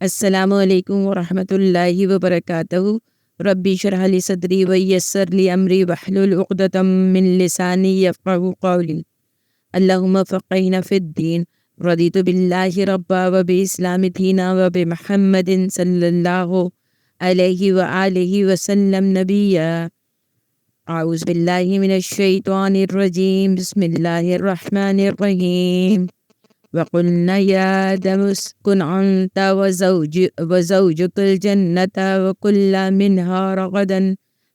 السلام علیکم ورحمۃ اللہ وبرکاتہ۔ ربی اشرح لی صدری ویسر لی امری واحلل عقدۃ من لسانی یفقہوا قولی۔ اللہم فقہنا فی الدین، رضیت باللہ ربا وبالاسلام دینا وبمحمد صلی اللہ علیہ وآلہ وسلم نبیا۔ اعوذ باللہ من الشیطان الرجیم، بسم اللہ الرحمن الرحیم۔ وَقُلْنَا يَا آدَمُ اسْكُنْ أَنْتَ وَزَوْجُكَ الْجَنَّةَ وَكُلَا مِنْهَا رَغَدًا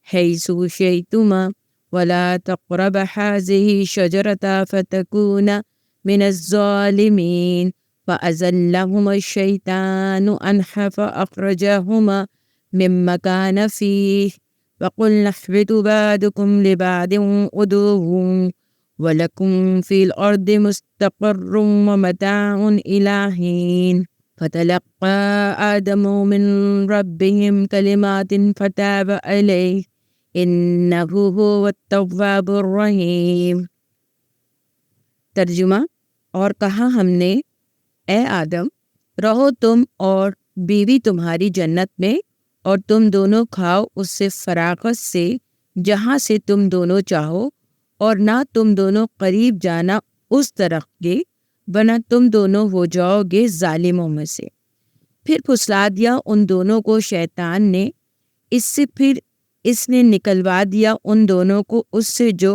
حَيْثُ شِئْتُمَا وَلَا تَقْرَبَا هَٰذِهِ الشَّجَرَةَ فَتَكُونَا مِنَ الظَّالِمِينَ فَأَزَلَّهُمَا الشَّيْطَانُ عَنْهَا فَأَخْرَجَهُمَا مِمَّا كَانَا فِيهِ وَقُلْنَا اهْبِطُوا بَعْضُكُمْ لِبَعْضٍ عُدُوٌّ وَلَكُمْ فِي الْأَرْضِ مُسْتَقَرٌّ وَمَتَاعٌ إِلَىٰ حِينٍ فَتَلَقَّىٰ آدَمُ مِن رَّبِّهِ كَلِمَاتٍ فَتَابَ عَلَيْهِ إِنَّهُ هُوَ التَّوَّابُ الرَّحِيمُ۔ ترجمہ: اور کہا ہم نے، اے آدم، رہو تم اور بیوی تمہاری جنت میں، اور تم دونوں کھاؤ اس سے فراغت سے جہاں سے تم دونوں چاہو، اور نہ تم دونوں قریب جانا اس درخت کے، ورنہ تم دونوں ہو جاؤ گے ظالموں میں سے۔ پھر پھسلا دیا ان دونوں کو شیطان نے اس سے، پھر اس نے نکلوا دیا ان دونوں کو اس سے جو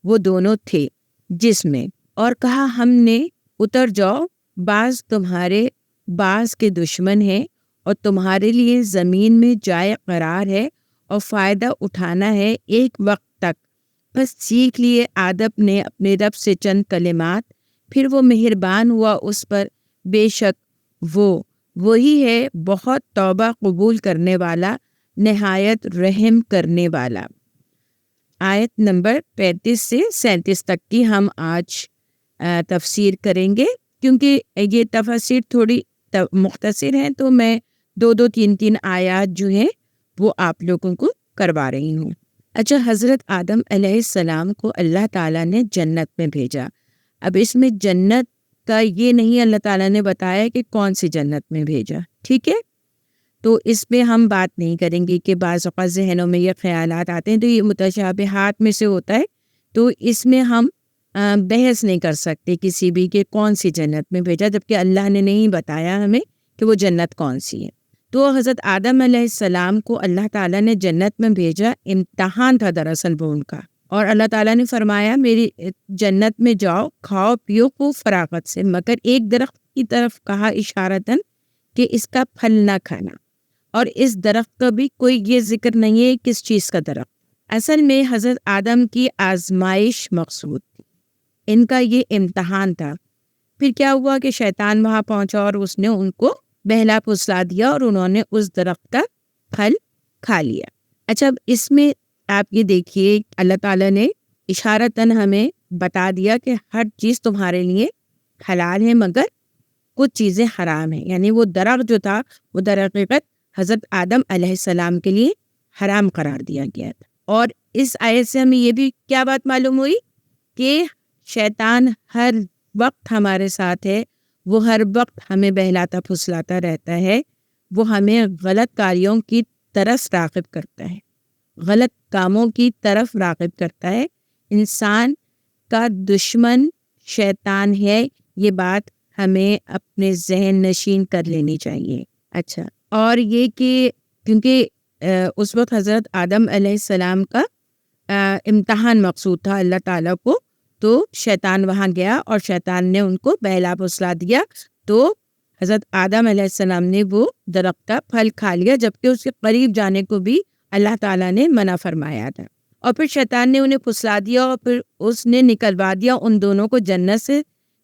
وہ دونوں تھے جس میں، اور کہا ہم نے، اتر جاؤ، بعض تمہارے بعض کے دشمن ہیں، اور تمہارے لیے زمین میں جائے قرار ہے اور فائدہ اٹھانا ہے ایک وقت تک۔ بس سیکھ لیے آدم نے اپنے رب سے چند کلمات، پھر وہ مہربان ہوا اس پر، بے شک وہی ہے بہت توبہ قبول کرنے والا، نہایت رحم کرنے والا۔ آیت نمبر 35 سے 37 تک کی ہم آج تفسیر کریں گے۔ کیونکہ یہ تفسیر تھوڑی مختصر ہیں تو میں 2-3 آیات جو ہیں وہ آپ لوگوں کو کروا رہی ہوں۔ اچھا، حضرت آدم علیہ السلام کو اللہ تعالیٰ نے جنت میں بھیجا۔ اب اس میں جنت کا یہ نہیں اللہ تعالیٰ نے بتایا کہ کون سی جنت میں بھیجا، ٹھیک ہے؟ تو اس میں ہم بات نہیں کریں گے کہ بعض اوقات ذہنوں میں یہ خیالات آتے ہیں تو یہ متشابہات میں سے ہوتا ہے، تو اس میں ہم بحث نہیں کر سکتے کسی بھی کہ کون سی جنت میں بھیجا، جبکہ اللہ نے نہیں بتایا ہمیں کہ وہ جنت کون سی ہے۔ تو حضرت آدم علیہ السلام کو اللہ تعالیٰ نے جنت میں بھیجا، امتحان تھا دراصل وہ ان کا، اور اللہ تعالیٰ نے فرمایا میری جنت میں جاؤ، کھاؤ پیو خوب فراغت سے، مگر ایک درخت کی طرف کہا اشارتاً کہ اس کا پھل نہ کھانا، اور اس درخت کا بھی کوئی یہ ذکر نہیں ہے کس چیز کا درخت۔ اصل میں حضرت آدم کی آزمائش مقصود تھی، ان کا یہ امتحان تھا۔ پھر کیا ہوا کہ شیطان وہاں پہنچا اور اس نے ان کو بہلا پھسلا دیا اور انہوں نے اس درخت کا پھل کھا لیا۔ اچھا، اب اس میں آپ یہ دیکھیے اللہ تعالیٰ نے اشارتاً ہمیں بتا دیا کہ ہر چیز تمہارے لیے حلال ہے مگر کچھ چیزیں حرام ہیں، یعنی وہ درخت جو تھا وہ در حقیقت حضرت آدم علیہ السلام کے لیے حرام قرار دیا گیا تھا۔ اور اس آیت سے ہمیں یہ بھی کیا بات معلوم ہوئی کہ شیطان ہر وقت ہمارے ساتھ ہے، وہ ہر وقت ہمیں بہلاتا پھسلاتا رہتا ہے، وہ ہمیں غلط کاریوں کی طرف راغب کرتا ہے، غلط کاموں کی طرف راغب کرتا ہے۔ انسان کا دشمن شیطان ہے، یہ بات ہمیں اپنے ذہن نشین کر لینی چاہیے۔ اچھا، اور یہ کہ کیونکہ اس وقت حضرت آدم علیہ السلام کا امتحان مقصود تھا اللہ تعالیٰ کو، تو شیطان وہاں گیا اور شیطان نے ان کو بہلا پھسلا دیا، تو حضرت آدم علیہ السلام نے وہ درخت کا پھل کھا لیا، جبکہ اس کے قریب جانے کو بھی اللہ تعالیٰ نے منع فرمایا تھا۔ اور پھر شیطان نے انہیں پھسلا دیا اور پھر اس نے نکلوا دیا ان دونوں کو جنت سے،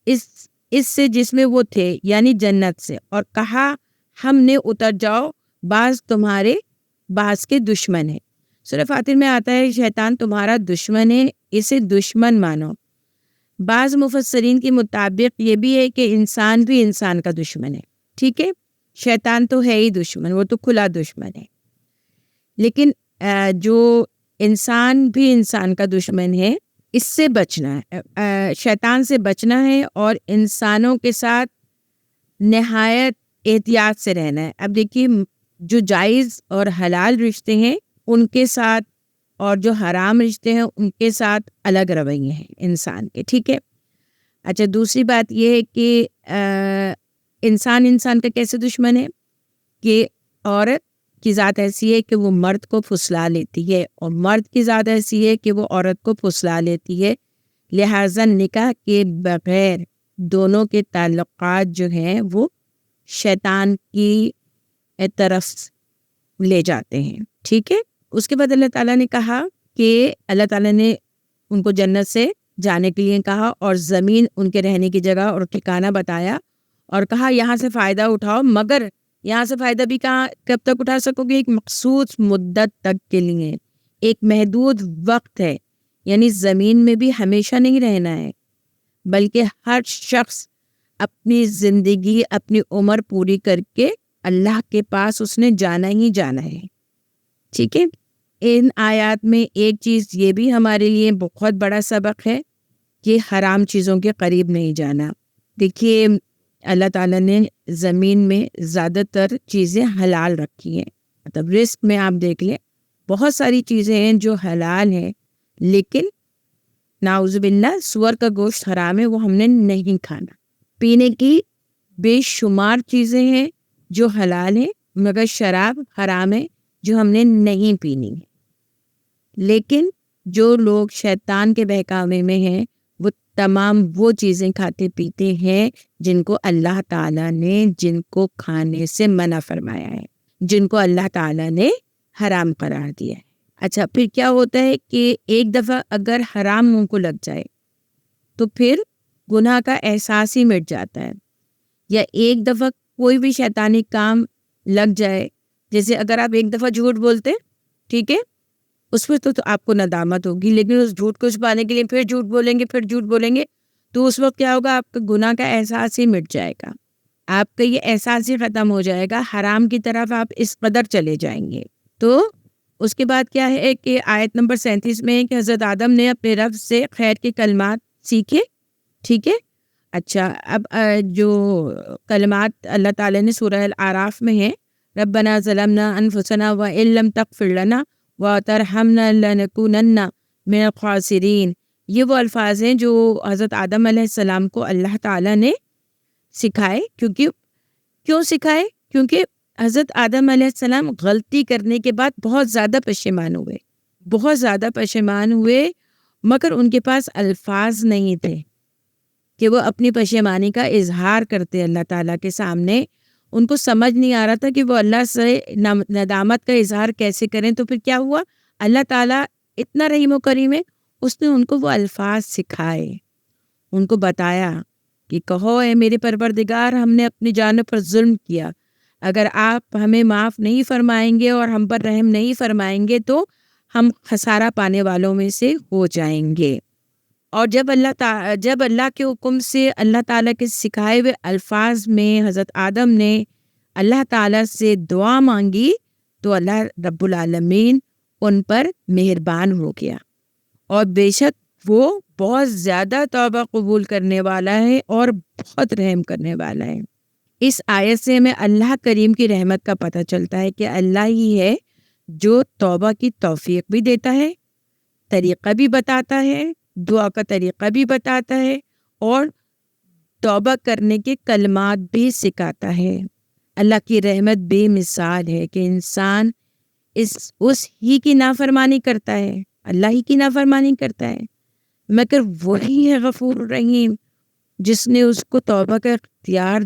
اس سے جس میں وہ تھے، یعنی جنت سے، اور کہا ہم نے اتر جاؤ، بعض تمہارے بعض کے دشمن ہیں۔ سورہ فاطر میں آتا ہے شیطان تمہارا دشمن ہے، اسے دشمن مانو۔ بعض مفسرین کے مطابق یہ بھی ہے کہ انسان بھی انسان کا دشمن ہے، ٹھیک ہے؟ شیطان تو ہے ہی دشمن، وہ تو کھلا دشمن ہے، لیکن جو انسان بھی انسان کا دشمن ہے، اس سے بچنا ہے، شیطان سے بچنا ہے، اور انسانوں کے ساتھ نہایت احتیاط سے رہنا ہے. اب دیکھیے جو جائز اور حلال رشتے ہیں ان کے ساتھ اور جو حرام رشتے ہیں ان کے ساتھ الگ رویے ہیں انسان کے. ٹھیک ہے. اچھا دوسری بات یہ ہے کہ انسان کا کیسے دشمن ہے کہ عورت کی ذات ایسی ہے کہ وہ مرد کو پھسلا لیتی ہے اور مرد کی ذات ایسی ہے کہ وہ عورت کو پھسلا لیتی ہے. لہٰذا نکاح کے بغیر دونوں کے تعلقات جو ہیں وہ شیطان کی طرف لے جاتے ہیں. ٹھیک ہے. اس کے بعد اللہ تعالیٰ نے کہا کہ اللہ تعالیٰ نے ان کو جنت سے جانے کے لیے کہا اور زمین ان کے رہنے کی جگہ اور ٹھکانہ بتایا اور کہا یہاں سے فائدہ اٹھاؤ، مگر یہاں سے فائدہ بھی کب تک اٹھا سکو گے؟ ایک مخصوص مدت تک کے لیے، ایک محدود وقت ہے. یعنی زمین میں بھی ہمیشہ نہیں رہنا ہے، بلکہ ہر شخص اپنی زندگی اپنی عمر پوری کر کے اللہ کے پاس اس نے جانا ہی جانا ہے. ٹھیک ہے. ان آیات میں ایک چیز یہ بھی ہمارے لیے بہت بڑا سبق ہے کہ حرام چیزوں کے قریب نہیں جانا. دیکھیے اللہ تعالیٰ نے زمین میں زیادہ تر چیزیں حلال رکھی ہیں. مطلب رزق میں آپ دیکھ لیں بہت ساری چیزیں ہیں جو حلال ہیں، لیکن نعوذ باللہ سور کا گوشت حرام ہے، وہ ہم نے نہیں کھانا. پینے کی بے شمار چیزیں ہیں جو حلال ہیں، مگر شراب حرام ہے جو ہم نے نہیں پینی ہے. لیکن جو لوگ شیطان کے بہکاوے میں ہیں وہ تمام وہ چیزیں کھاتے پیتے ہیں جن کو اللہ تعالیٰ نے جن کو کھانے سے منع فرمایا ہے، جن کو اللہ تعالیٰ نے حرام قرار دیا ہے. اچھا پھر کیا ہوتا ہے کہ ایک دفعہ اگر حرام منہ کو لگ جائے تو پھر گناہ کا احساس ہی مٹ جاتا ہے. یا ایک دفعہ کوئی بھی شیطانی کام لگ جائے، جیسے اگر آپ ایک دفعہ جھوٹ بولتے، ٹھیک ہے، اس پہ تو آپ کو ندامت ہوگی، لیکن اس جھوٹ کو چھپانے کے لیے پھر جھوٹ بولیں گے تو اس وقت کیا ہوگا؟ آپ کا گناہ کا احساس ہی مٹ جائے گا، آپ کا یہ احساس ہی ختم ہو جائے گا، حرام کی طرف آپ اس قدر چلے جائیں گے. تو اس کے بعد کیا ہے کہ آیت نمبر 37 میں ہے کہ حضرت آدم نے اپنے رب سے خیر کے کلمات سیکھے. ٹھیک ہے. اچھا اب جو کلمات اللہ تعالیٰ نے سورہ الاعراف میں ہیں، ربنا ظلمنا انفسنا وان لم تغفر لنا وترحمنا لنکونن من الخاسرین، یہ وہ الفاظ ہیں جو حضرت آدم علیہ السلام کو اللہ تعالیٰ نے سکھائے. کیوں سکھائے؟ کیونکہ حضرت آدم علیہ السلام غلطی کرنے کے بعد بہت زیادہ پشیمان ہوئے، مگر ان کے پاس الفاظ نہیں تھے کہ وہ اپنی پشیمانی کا اظہار کرتے اللہ تعالیٰ کے سامنے. ان کو سمجھ نہیں آ رہا تھا کہ وہ اللہ سے ندامت کا اظہار کیسے کریں. تو پھر کیا ہوا؟ اللہ تعالیٰ اتنا رحیم و کریم ہے، اس نے ان کو وہ الفاظ سکھائے، ان کو بتایا کہ کہو اے میرے پروردگار، ہم نے اپنی جانوں پر ظلم کیا، اگر آپ ہمیں معاف نہیں فرمائیں گے اور ہم پر رحم نہیں فرمائیں گے تو ہم خسارہ پانے والوں میں سے ہو جائیں گے. اور جب اللہ کے حکم سے اللہ تعالیٰ کے سکھائے ہوئے الفاظ میں حضرت آدم نے اللہ تعالیٰ سے دعا مانگی تو اللہ رب العالمین ان پر مہربان ہو گیا، اور بے شک وہ بہت زیادہ توبہ قبول کرنے والا ہے اور بہت رحم کرنے والا ہے. اس آیت سے ہمیں اللہ کریم کی رحمت کا پتہ چلتا ہے کہ اللہ ہی ہے جو توبہ کی توفیق بھی دیتا ہے، طریقہ بھی بتاتا ہے، دعا کا طریقہ بھی بتاتا ہے، اور توبہ کرنے کے کلمات بھی سکھاتا ہے. اللہ کی رحمت بے مثال ہے کہ انسان اس ہی کی نافرمانی کرتا ہے، اللہ ہی کی نافرمانی کرتا ہے، مگر وہی ہے غفور الرحیم جس نے اس کو توبہ کا اختیار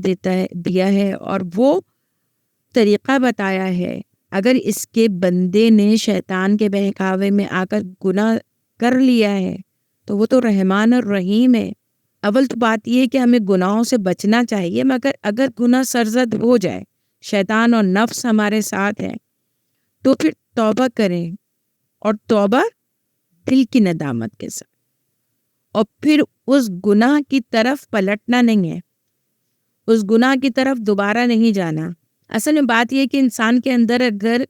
دیا ہے اور وہ طریقہ بتایا ہے. اگر اس کے بندے نے شیطان کے بہکاوے میں آ کر گناہ کر لیا ہے تو وہ تو رحمان اور رحیم ہے. اول تو بات یہ ہے کہ ہمیں گناہوں سے بچنا چاہیے، مگر اگر گناہ سرزد ہو جائے، شیطان اور نفس ہمارے ساتھ ہے، تو پھر توبہ کریں، اور توبہ دل کی ندامت کے ساتھ، اور پھر اس گناہ کی طرف پلٹنا نہیں ہے، اس گناہ کی طرف دوبارہ نہیں جانا. اصل میں بات یہ ہے کہ انسان کے اندر اگر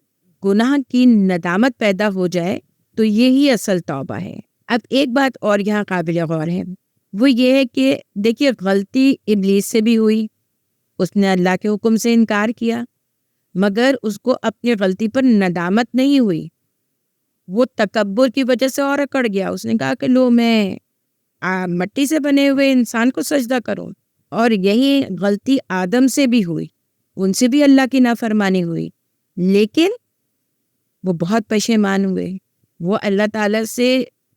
گناہ کی ندامت پیدا ہو جائے تو یہی اصل توبہ ہے. اب ایک بات اور یہاں قابل غور ہے، وہ یہ ہے کہ دیکھیے غلطی ابلیس سے بھی ہوئی، اس نے اللہ کے حکم سے انکار کیا، مگر اس کو اپنی غلطی پر ندامت نہیں ہوئی، وہ تکبر کی وجہ سے اور اکڑ گیا۔ اس نے کہا کہ لو میں مٹی سے بنے ہوئے انسان کو سجدہ کروں۔ اور یہی غلطی آدم سے بھی ہوئی، ان سے بھی اللہ کی نافرمانی ہوئی، لیکن وہ بہت پشیمان ہوئے، وہ اللہ تعالیٰ سے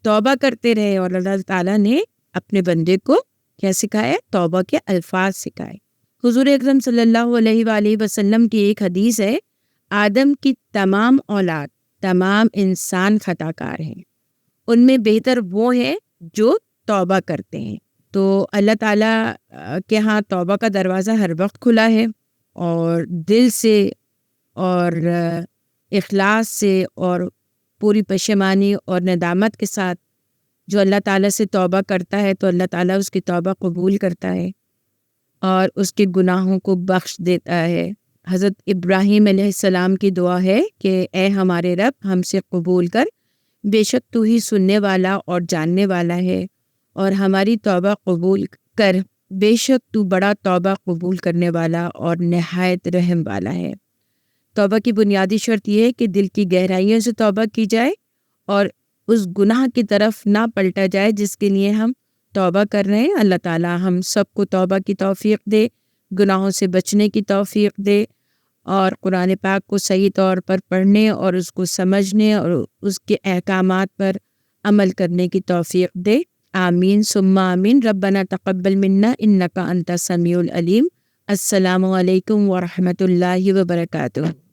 توبہ کرتے رہے، اور اللہ تعالیٰ نے اپنے بندے کو کیا سکھائے؟ توبہ کے الفاظ سکھائے۔ حضور اکرم صلی اللہ علیہ وآلہ وسلم کی ایک حدیث ہے، آدم کی تمام اولاد، تمام انسان خطا کار ہیں، ان میں بہتر وہ ہیں جو توبہ کرتے ہیں۔ تو اللہ تعالیٰ کے ہاں توبہ کا دروازہ ہر وقت کھلا ہے، اور دل سے اور اخلاص سے اور پوری پشیمانی اور ندامت کے ساتھ جو اللہ تعالیٰ سے توبہ کرتا ہے تو اللہ تعالیٰ اس کی توبہ قبول کرتا ہے اور اس کے گناہوں کو بخش دیتا ہے۔ حضرت ابراہیم علیہ السلام کی دعا ہے کہ اے ہمارے رب، ہم سے قبول کر، بے شک تو ہی سننے والا اور جاننے والا ہے، اور ہماری توبہ قبول کر، بے شک تو بڑا توبہ قبول کرنے والا اور نہایت رحم والا ہے۔ توبہ کی بنیادی شرط یہ ہے کہ دل کی گہرائیوں سے توبہ کی جائے اور اس گناہ کی طرف نہ پلٹا جائے جس کے لیے ہم توبہ کر رہے ہیں۔ اللہ تعالیٰ ہم سب کو توبہ کی توفیق دے، گناہوں سے بچنے کی توفیق دے، اور قرآن پاک کو صحیح طور پر پڑھنے اور اس کو سمجھنے اور اس کے احکامات پر عمل کرنے کی توفیق دے۔ آمین ثم آمین۔ ربنا تقبل منا انک انت السمیع العلیم۔ السلام علیکم ورحمۃ اللہ وبرکاتہ۔